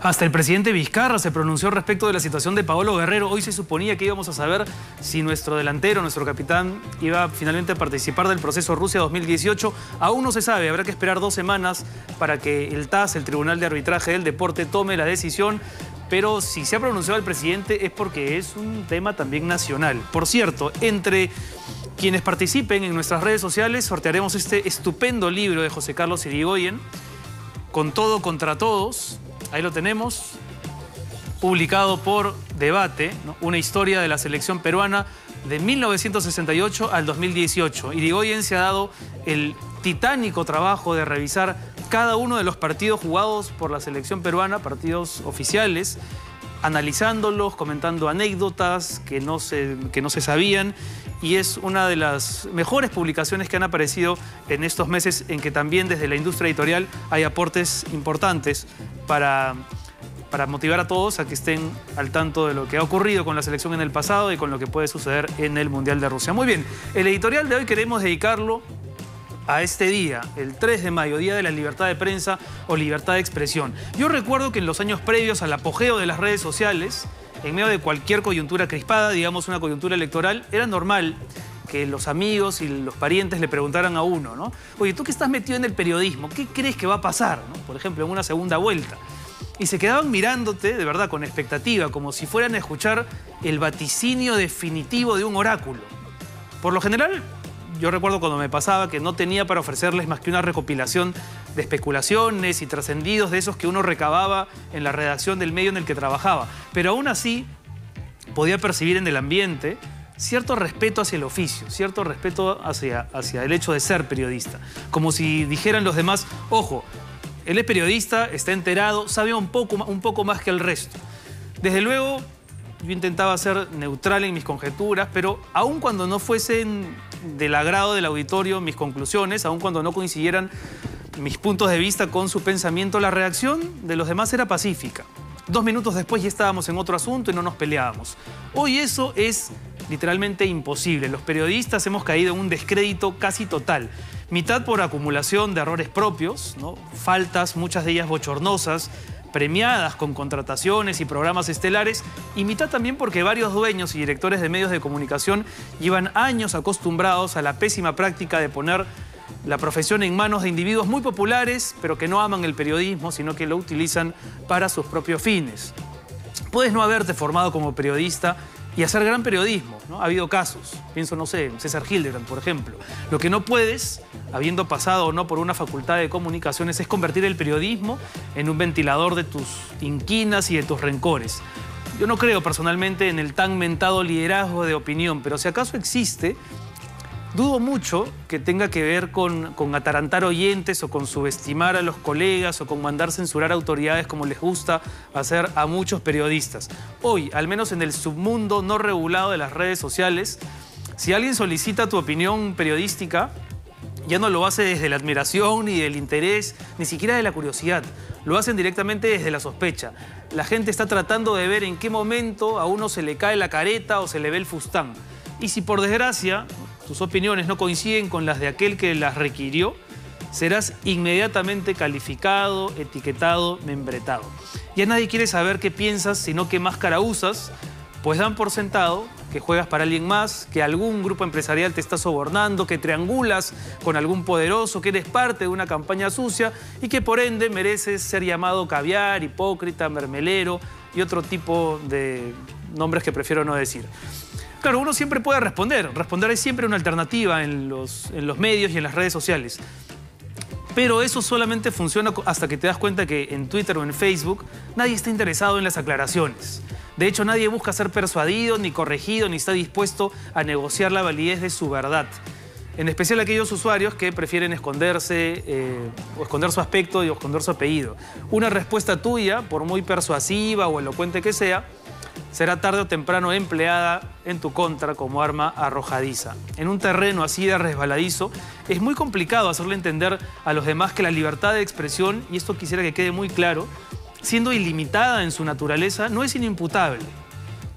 Hasta el presidente Vizcarra se pronunció respecto de la situación de Paolo Guerrero. Hoy se suponía que íbamos a saber si nuestro delantero, nuestro capitán, iba finalmente a participar del proceso Rusia 2018. Aún no se sabe, habrá que esperar 2 semanas para que el TAS, el Tribunal de Arbitraje del Deporte, tome la decisión. Pero si se ha pronunciado el presidente es porque es un tema también nacional. Por cierto, entre quienes participen en nuestras redes sociales sortearemos este estupendo libro de José Carlos Irigoyen, Con todo contra todos. Ahí lo tenemos, publicado por Debate, ¿no? Una historia de la selección peruana de 1968 al 2018. Irigoyen se ha dado el titánico trabajo de revisar cada uno de los partidos jugados por la selección peruana, partidos oficiales, analizándolos, comentando anécdotas que no se sabían, y es una de las mejores publicaciones que han aparecido en estos meses en que también desde la industria editorial hay aportes importantes para motivar a todos a que estén al tanto de lo que ha ocurrido con la selección en el pasado y con lo que puede suceder en el Mundial de Rusia. Muy bien, el editorial de hoy queremos dedicarlo a este día, el 3 de mayo, Día de la Libertad de Prensa o Libertad de Expresión. Yo recuerdo que en los años previos al apogeo de las redes sociales, en medio de cualquier coyuntura crispada, digamos una coyuntura electoral, era normal que los amigos y los parientes le preguntaran a uno, ¿no? Oye, tú que estás metido en el periodismo, ¿qué crees que va a pasar, ¿no? Por ejemplo, en una segunda vuelta. Y se quedaban mirándote, de verdad, con expectativa, como si fueran a escuchar el vaticinio definitivo de un oráculo. Por lo general, yo recuerdo cuando me pasaba que no tenía para ofrecerles más que una recopilación de especulaciones y trascendidos de esos que uno recababa en la redacción del medio en el que trabajaba. Pero aún así, podía percibir en el ambiente cierto respeto hacia el oficio, cierto respeto hacia el hecho de ser periodista. Como si dijeran los demás, ojo, él es periodista, está enterado, sabe un poco más que el resto. Desde luego, yo intentaba ser neutral en mis conjeturas, pero aun cuando no fuesen del agrado del auditorio mis conclusiones, aun cuando no coincidieran mis puntos de vista con su pensamiento, la reacción de los demás era pacífica. 2 minutos después ya estábamos en otro asunto y no nos peleábamos. Hoy eso es literalmente imposible. Los periodistas hemos caído en un descrédito casi total. Mitad por acumulación de errores propios, ¿no? Faltas, muchas de ellas bochornosas, premiadas con contrataciones y programas estelares, y mitad también porque varios dueños y directores de medios de comunicación llevan años acostumbrados a la pésima práctica de poner la profesión en manos de individuos muy populares, pero que no aman el periodismo, sino que lo utilizan para sus propios fines. Puedes no haberte formado como periodista y hacer gran periodismo, ¿no? Ha habido casos, pienso, no sé, César Hildebrand, por ejemplo. Lo que no puedes, habiendo pasado o no por una facultad de comunicaciones, es convertir el periodismo en un ventilador de tus inquinas y de tus rencores. Yo no creo personalmente en el tan mentado liderazgo de opinión, pero si acaso existe, dudo mucho que tenga que ver con atarantar oyentes o con subestimar a los colegas o con mandar censurar autoridades como les gusta hacer a muchos periodistas. Hoy, al menos en el submundo no regulado de las redes sociales, si alguien solicita tu opinión periodística, ya no lo hace desde la admiración ni del interés, ni siquiera de la curiosidad. Lo hacen directamente desde la sospecha. La gente está tratando de ver en qué momento a uno se le cae la careta o se le ve el fustán. Y si por desgracia tus opiniones no coinciden con las de aquel que las requirió, serás inmediatamente calificado, etiquetado, membretado. Ya nadie quiere saber qué piensas, sino qué máscara usas, pues dan por sentado que juegas para alguien más, que algún grupo empresarial te está sobornando, que triangulas con algún poderoso, que eres parte de una campaña sucia y que por ende mereces ser llamado caviar, hipócrita, mermelero y otro tipo de nombres que prefiero no decir. Claro, uno siempre puede responder. Responder es siempre una alternativa en los medios y en las redes sociales. Pero eso solamente funciona hasta que te das cuenta que en Twitter o en Facebook nadie está interesado en las aclaraciones. De hecho, nadie busca ser persuadido, ni corregido, ni está dispuesto a negociar la validez de su verdad. En especial aquellos usuarios que prefieren esconderse o esconder su aspecto y esconder su apellido. Una respuesta tuya, por muy persuasiva o elocuente que sea, será tarde o temprano empleada en tu contra como arma arrojadiza. En un terreno así de resbaladizo, es muy complicado hacerle entender a los demás que la libertad de expresión, y esto quisiera que quede muy claro, siendo ilimitada en su naturaleza, no es inimputable.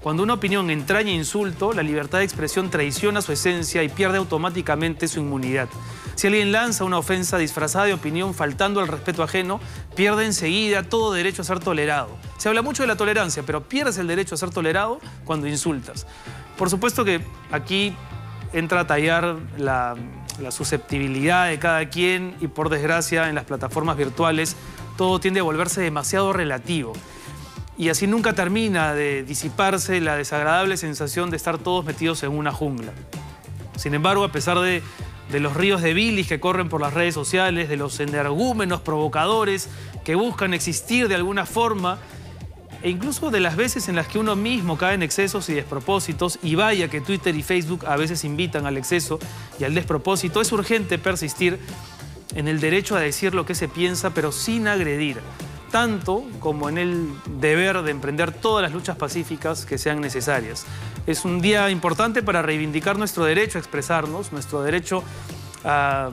Cuando una opinión entraña insulto, la libertad de expresión traiciona su esencia y pierde automáticamente su inmunidad. Si alguien lanza una ofensa disfrazada de opinión faltando al respeto ajeno, pierde enseguida todo derecho a ser tolerado. Se habla mucho de la tolerancia, pero pierdes el derecho a ser tolerado cuando insultas. Por supuesto que aquí entra a tallar la susceptibilidad de cada quien y, por desgracia, en las plataformas virtuales todo tiende a volverse demasiado relativo. Y así nunca termina de disiparse la desagradable sensación de estar todos metidos en una jungla. Sin embargo, a pesar de los ríos de bilis que corren por las redes sociales, de los energúmenos provocadores que buscan existir de alguna forma, e incluso de las veces en las que uno mismo cae en excesos y despropósitos, y vaya que Twitter y Facebook a veces invitan al exceso y al despropósito, es urgente persistir en el derecho a decir lo que se piensa, pero sin agredir, tanto como en el deber de emprender todas las luchas pacíficas que sean necesarias. Es un día importante para reivindicar nuestro derecho a expresarnos, nuestro derecho a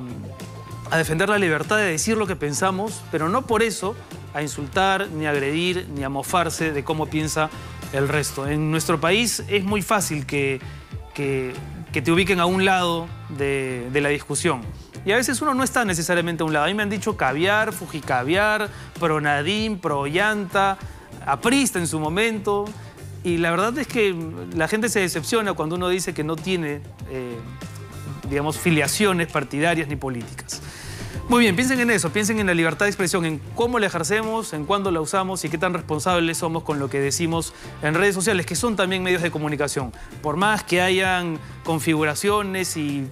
defender la libertad de decir lo que pensamos, pero no por eso a insultar, ni a agredir, ni a mofarse de cómo piensa el resto. En nuestro país es muy fácil que te ubiquen a un lado de la discusión. Y a veces uno no está necesariamente a un lado. A mí me han dicho caviar, fujicaviar, pro-Nadine, pro-Llanta, aprista en su momento. Y la verdad es que la gente se decepciona cuando uno dice que no tiene, digamos, filiaciones partidarias ni políticas. Muy bien, piensen en eso, piensen en la libertad de expresión, en cómo la ejercemos, en cuándo la usamos y qué tan responsables somos con lo que decimos en redes sociales, que son también medios de comunicación. Por más que hayan configuraciones y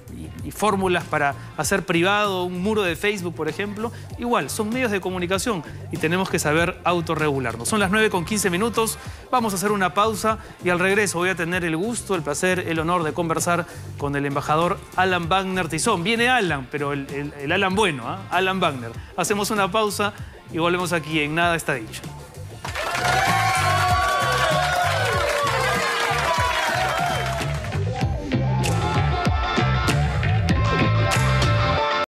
fórmulas para hacer privado un muro de Facebook, por ejemplo, igual, son medios de comunicación y tenemos que saber autorregularnos. Son las 9:15, vamos a hacer una pausa y al regreso voy a tener el gusto, el placer, el honor de conversar con el embajador Alan Wagner Tizón. Viene Alan, pero el Alan bueno, Alan Wagner. Hacemos una pausa y volvemos aquí en Nada Está Dicho.